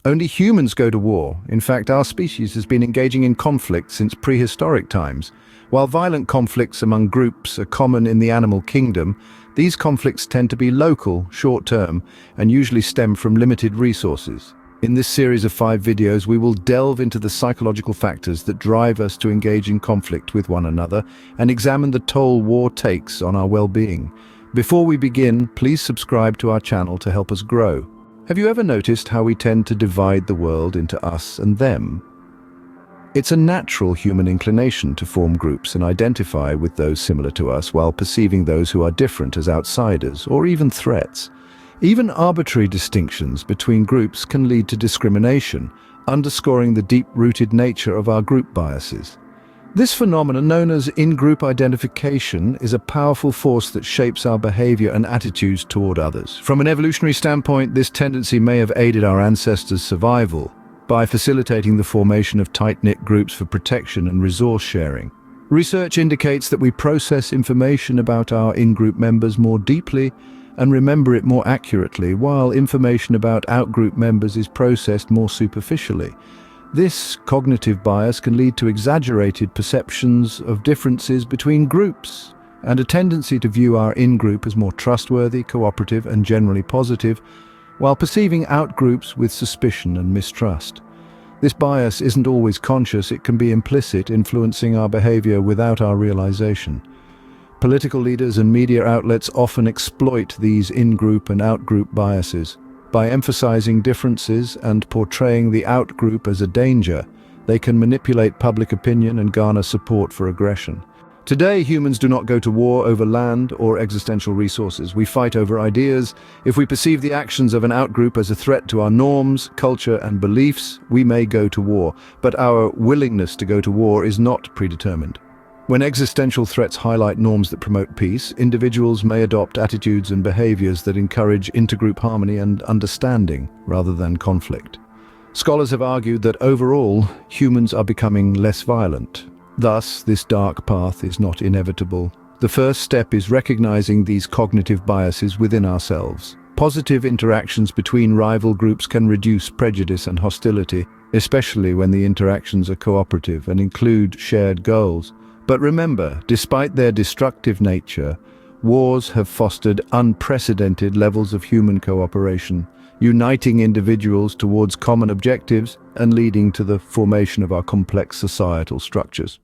Only humans go to war. In fact, our species has been engaging in conflict since prehistoric times. While violent conflicts among groups are common in the animal kingdom, these conflicts tend to be local, short-term, and usually stem from limited resources. In this series of 5 videos, we will delve into the psychological factors that drive us to engage in conflict with one another and examine the toll war takes on our well-being. Before we begin, please subscribe to our channel to help us grow. Have you ever noticed how we tend to divide the world into us and them? It's a natural human inclination to form groups and identify with those similar to us while perceiving those who are different as outsiders or even threats. Even arbitrary distinctions between groups can lead to discrimination, underscoring the deep-rooted nature of our group biases. This phenomenon, known as in-group identification, is a powerful force that shapes our behavior and attitudes toward others. From an evolutionary standpoint, this tendency may have aided our ancestors' survival by facilitating the formation of tight-knit groups for protection and resource sharing. Research indicates that we process information about our in-group members more deeply and remember it more accurately, while information about out-group members is processed more superficially. This cognitive bias can lead to exaggerated perceptions of differences between groups and a tendency to view our in-group as more trustworthy, cooperative, and generally positive, while perceiving out-groups with suspicion and mistrust. This bias isn't always conscious, it can be implicit, influencing our behavior without our realization. Political leaders and media outlets often exploit these in-group and out-group biases. By emphasizing differences and portraying the out-group as a danger, they can manipulate public opinion and garner support for aggression. Today, humans do not go to war over land or existential resources. We fight over ideas. If we perceive the actions of an out-group as a threat to our norms, culture, and beliefs, we may go to war. But our willingness to go to war is not predetermined. When existential threats highlight norms that promote peace, individuals may adopt attitudes and behaviors that encourage intergroup harmony and understanding rather than conflict. Scholars have argued that overall, humans are becoming less violent. Thus, this dark path is not inevitable. The first step is recognizing these cognitive biases within ourselves. Positive interactions between rival groups can reduce prejudice and hostility, especially when the interactions are cooperative and include shared goals. But remember, despite their destructive nature, wars have fostered unprecedented levels of human cooperation, uniting individuals towards common objectives and leading to the formation of our complex societal structures.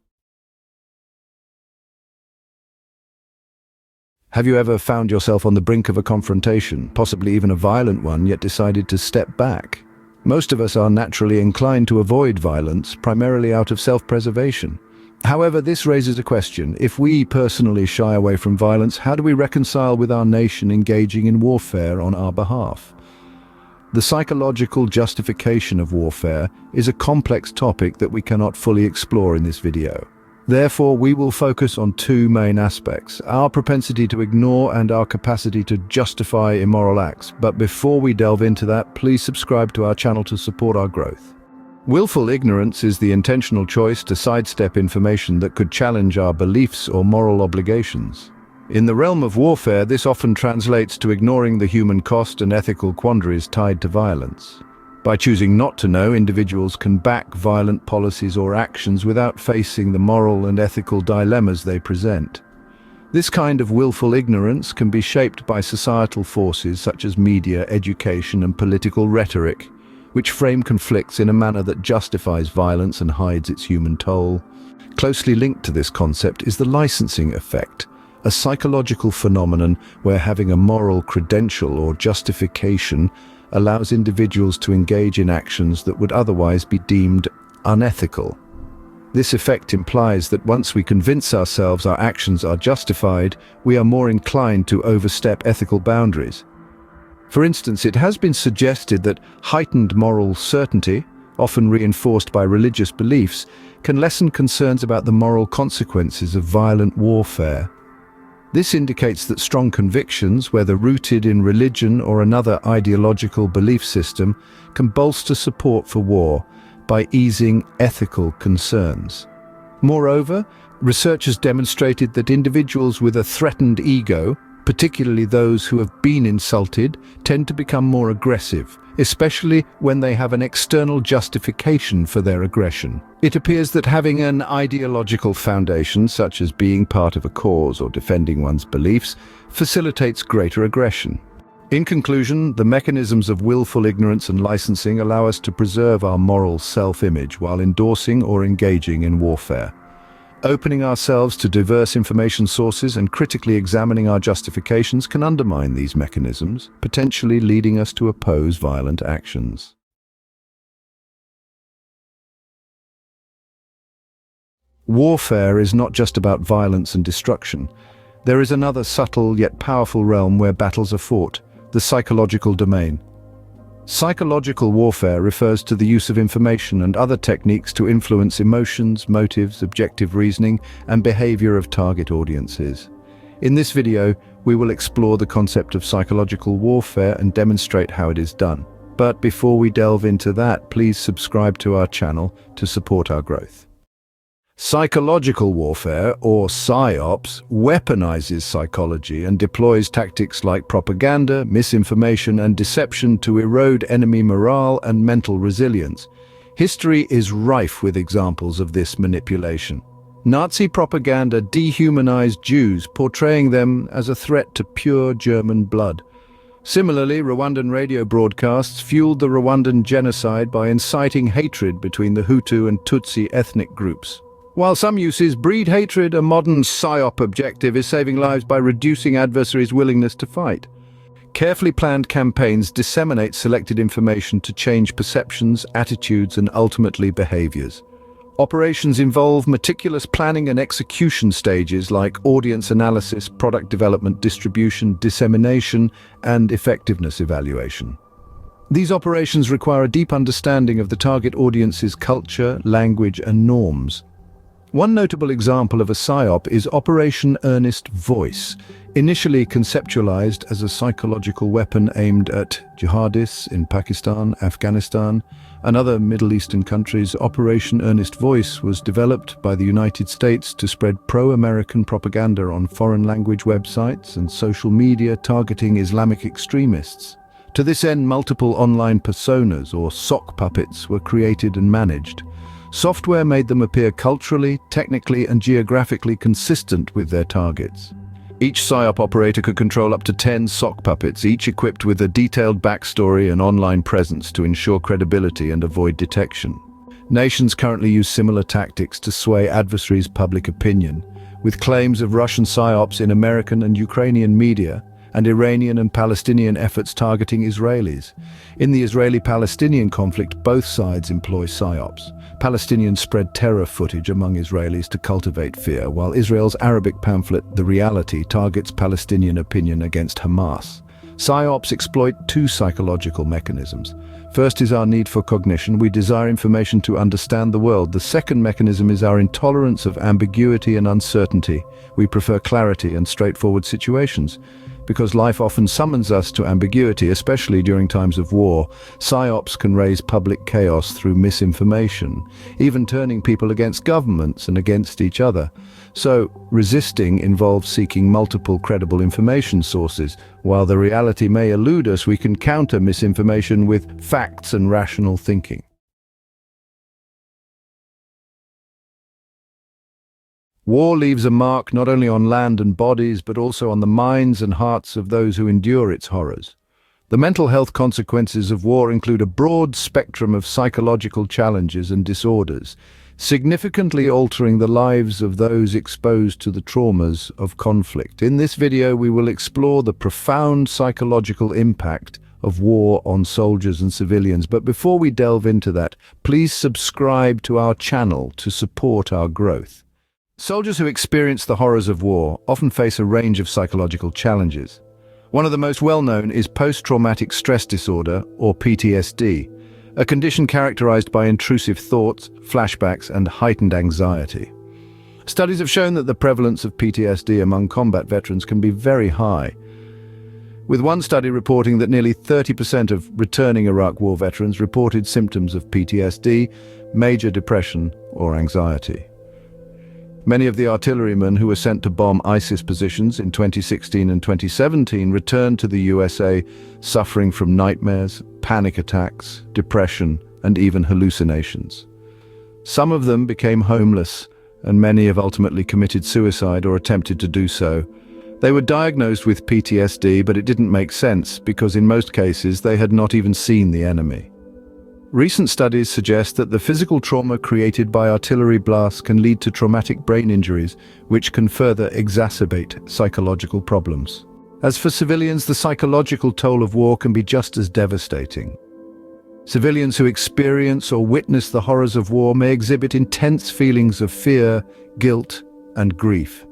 Have you ever found yourself on the brink of a confrontation, possibly even a violent one, yet decided to step back? Most of us are naturally inclined to avoid violence, primarily out of self-preservation. However, this raises a question. If we personally shy away from violence, how do we reconcile with our nation engaging in warfare on our behalf? The psychological justification of warfare is a complex topic that we cannot fully explore in this video. Therefore, we will focus on 2 main aspects: our propensity to ignore and our capacity to justify immoral acts. But before we delve into that, please subscribe to our channel to support our growth. Willful ignorance is the intentional choice to sidestep information that could challenge our beliefs or moral obligations. In the realm of warfare, this often translates to ignoring the human cost and ethical quandaries tied to violence. By choosing not to know, individuals can back violent policies or actions without facing the moral and ethical dilemmas they present. This kind of willful ignorance can be shaped by societal forces such as media, education, and political rhetoric, which frame conflicts in a manner that justifies violence and hides its human toll. Closely linked to this concept is the licensing effect, a psychological phenomenon where having a moral credential or justification allows individuals to engage in actions that would otherwise be deemed unethical. This effect implies that once we convince ourselves our actions are justified, we are more inclined to overstep ethical boundaries. For instance, it has been suggested that heightened moral certainty, often reinforced by religious beliefs, can lessen concerns about the moral consequences of violent warfare. This indicates that strong convictions, whether rooted in religion or another ideological belief system, can bolster support for war by easing ethical concerns. Moreover, research has demonstrated that individuals with a threatened ego, particularly those who have been insulted, tend to become more aggressive, especially when they have an external justification for their aggression. It appears that having an ideological foundation, such as being part of a cause or defending one's beliefs, facilitates greater aggression. In conclusion, the mechanisms of willful ignorance and licensing allow us to preserve our moral self-image while endorsing or engaging in warfare. Opening ourselves to diverse information sources and critically examining our justifications can undermine these mechanisms, potentially leading us to oppose violent actions. Warfare is not just about violence and destruction. There is another subtle yet powerful realm where battles are fought: the psychological domain. Psychological warfare refers to the use of information and other techniques to influence emotions, motives, objective reasoning, and behavior of target audiences. In this video, we will explore the concept of psychological warfare and demonstrate how it is done. But before we delve into that, please subscribe to our channel to support our growth. Psychological warfare, or PsyOps, weaponizes psychology and deploys tactics like propaganda, misinformation, and deception to erode enemy morale and mental resilience. History is rife with examples of this manipulation. Nazi propaganda dehumanized Jews, portraying them as a threat to pure German blood. Similarly, Rwandan radio broadcasts fueled the Rwandan genocide by inciting hatred between the Hutu and Tutsi ethnic groups. While some uses breed hatred, a modern PSYOP objective is saving lives by reducing adversaries' willingness to fight. Carefully planned campaigns disseminate selected information to change perceptions, attitudes, and ultimately behaviors. Operations involve meticulous planning and execution stages like audience analysis, product development, distribution, dissemination, and effectiveness evaluation. These operations require a deep understanding of the target audience's culture, language, and norms. One notable example of a PSYOP is Operation Earnest Voice. Initially conceptualized as a psychological weapon aimed at jihadists in Pakistan, Afghanistan, and other Middle Eastern countries, Operation Earnest Voice was developed by the United States to spread pro-American propaganda on foreign language websites and social media targeting Islamic extremists. To this end, multiple online personas, or sock puppets, were created and managed. Software made them appear culturally, technically, and geographically consistent with their targets. Each PSYOP operator could control up to 10 sock puppets, each equipped with a detailed backstory and online presence to ensure credibility and avoid detection. Nations currently use similar tactics to sway adversaries' public opinion, with claims of Russian PSYOPs in American and Ukrainian media, and Iranian and Palestinian efforts targeting Israelis. In the Israeli-Palestinian conflict, both sides employ PSYOPs. Palestinians spread terror footage among Israelis to cultivate fear, while Israel's Arabic pamphlet, The Reality, targets Palestinian opinion against Hamas. PSYOPs exploit two psychological mechanisms. First is our need for cognition. We desire information to understand the world. The second mechanism is our intolerance of ambiguity and uncertainty. We prefer clarity and straightforward situations. Because life often summons us to ambiguity, especially during times of war, PSYOPs can raise public chaos through misinformation, even turning people against governments and against each other. So, resisting involves seeking multiple credible information sources. While the reality may elude us, we can counter misinformation with facts and rational thinking. War leaves a mark not only on land and bodies, but also on the minds and hearts of those who endure its horrors. The mental health consequences of war include a broad spectrum of psychological challenges and disorders, significantly altering the lives of those exposed to the traumas of conflict. In this video, we will explore the profound psychological impact of war on soldiers and civilians. But before we delve into that, please subscribe to our channel to support our growth. Soldiers who experience the horrors of war often face a range of psychological challenges. One of the most well-known is post-traumatic stress disorder, or PTSD, a condition characterized by intrusive thoughts, flashbacks, and heightened anxiety. Studies have shown that the prevalence of PTSD among combat veterans can be very high, with one study reporting that nearly 30% of returning Iraq War veterans reported symptoms of PTSD, major depression, or anxiety. Many of the artillerymen who were sent to bomb ISIS positions in 2016 and 2017 returned to the USA suffering from nightmares, panic attacks, depression, and even hallucinations. Some of them became homeless, and many have ultimately committed suicide or attempted to do so. They were diagnosed with PTSD, but it didn't make sense because in most cases they had not even seen the enemy. Recent studies suggest that the physical trauma created by artillery blasts can lead to traumatic brain injuries, which can further exacerbate psychological problems. As for civilians, the psychological toll of war can be just as devastating. Civilians who experience or witness the horrors of war may exhibit intense feelings of fear, guilt, and grief.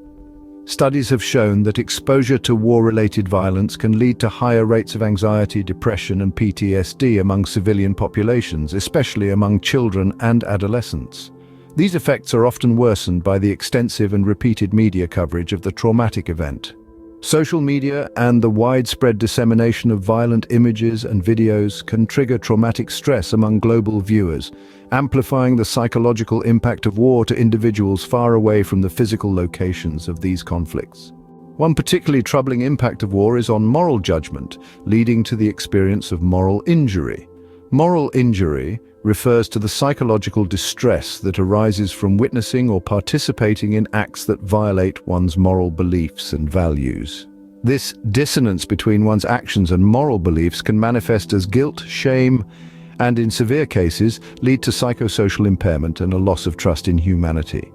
Studies have shown that exposure to war-related violence can lead to higher rates of anxiety, depression, and PTSD among civilian populations, especially among children and adolescents. These effects are often worsened by the extensive and repeated media coverage of the traumatic event. Social media and the widespread dissemination of violent images and videos can trigger traumatic stress among global viewers, amplifying the psychological impact of war to individuals far away from the physical locations of these conflicts. One particularly troubling impact of war is on moral judgment, leading to the experience of moral injury. Moral injury refers to the psychological distress that arises from witnessing or participating in acts that violate one's moral beliefs and values. This dissonance between one's actions and moral beliefs can manifest as guilt, shame, and in severe cases, lead to psychosocial impairment and a loss of trust in humanity.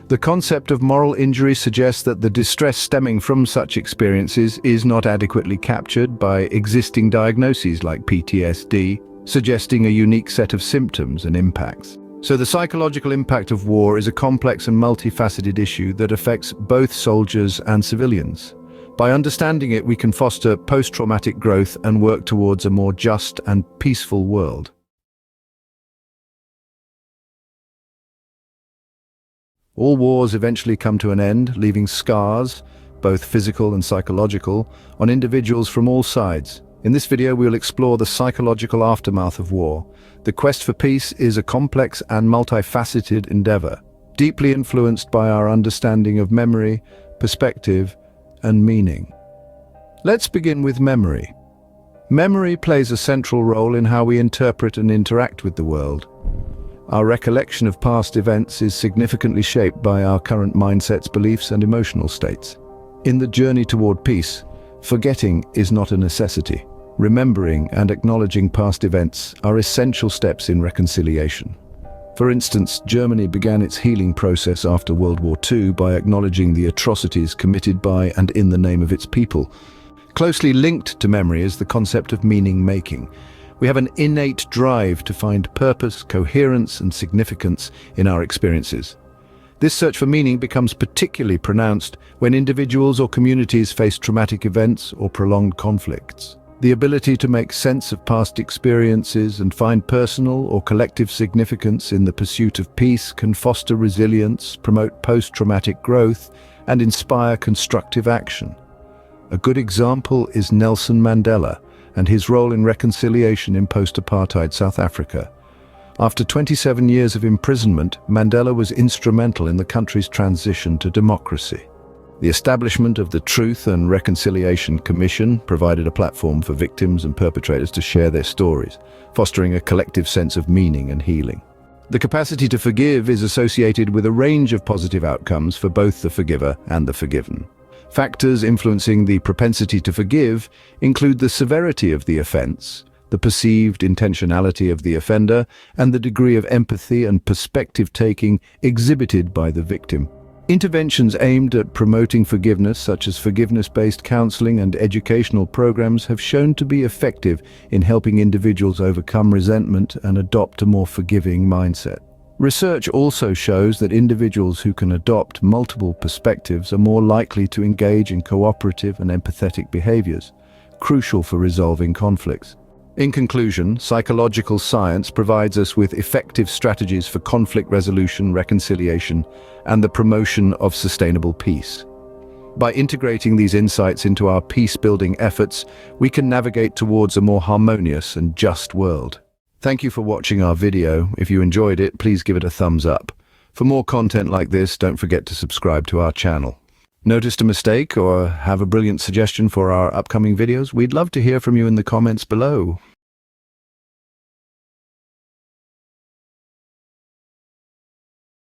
The concept of moral injury suggests that the distress stemming from such experiences is not adequately captured by existing diagnoses like PTSD, suggesting a unique set of symptoms and impacts. So the psychological impact of war is a complex and multifaceted issue that affects both soldiers and civilians. By understanding it, we can foster post-traumatic growth and work towards a more just and peaceful world. All wars eventually come to an end, leaving scars, both physical and psychological, on individuals from all sides. In this video, we will explore the psychological aftermath of war. The quest for peace is a complex and multifaceted endeavor, deeply influenced by our understanding of memory, perspective, and meaning. Let's begin with memory. Memory plays a central role in how we interpret and interact with the world. Our recollection of past events is significantly shaped by our current mindsets, beliefs, and emotional states. In the journey toward peace, forgetting is not a necessity. Remembering and acknowledging past events are essential steps in reconciliation. For instance, Germany began its healing process after World War II by acknowledging the atrocities committed by and in the name of its people. Closely linked to memory is the concept of meaning-making. We have an innate drive to find purpose, coherence, and significance in our experiences. This search for meaning becomes particularly pronounced when individuals or communities face traumatic events or prolonged conflicts. The ability to make sense of past experiences and find personal or collective significance in the pursuit of peace can foster resilience, promote post-traumatic growth, and inspire constructive action. A good example is Nelson Mandela and his role in reconciliation in post-apartheid South Africa. After 27 years of imprisonment, Mandela was instrumental in the country's transition to democracy. The establishment of the Truth and Reconciliation Commission provided a platform for victims and perpetrators to share their stories, fostering a collective sense of meaning and healing. The capacity to forgive is associated with a range of positive outcomes for both the forgiver and the forgiven. Factors influencing the propensity to forgive include the severity of the offense, the perceived intentionality of the offender, and the degree of empathy and perspective-taking exhibited by the victim. Interventions aimed at promoting forgiveness, such as forgiveness-based counseling and educational programs, have shown to be effective in helping individuals overcome resentment and adopt a more forgiving mindset. Research also shows that individuals who can adopt multiple perspectives are more likely to engage in cooperative and empathetic behaviors, crucial for resolving conflicts. In conclusion, psychological science provides us with effective strategies for conflict resolution, reconciliation, and the promotion of sustainable peace. By integrating these insights into our peace-building efforts, we can navigate towards a more harmonious and just world. Thank you for watching our video. If you enjoyed it, please give it a thumbs up. For more content like this, don't forget to subscribe to our channel. Noticed a mistake or have a brilliant suggestion for our upcoming videos? We'd love to hear from you in the comments below.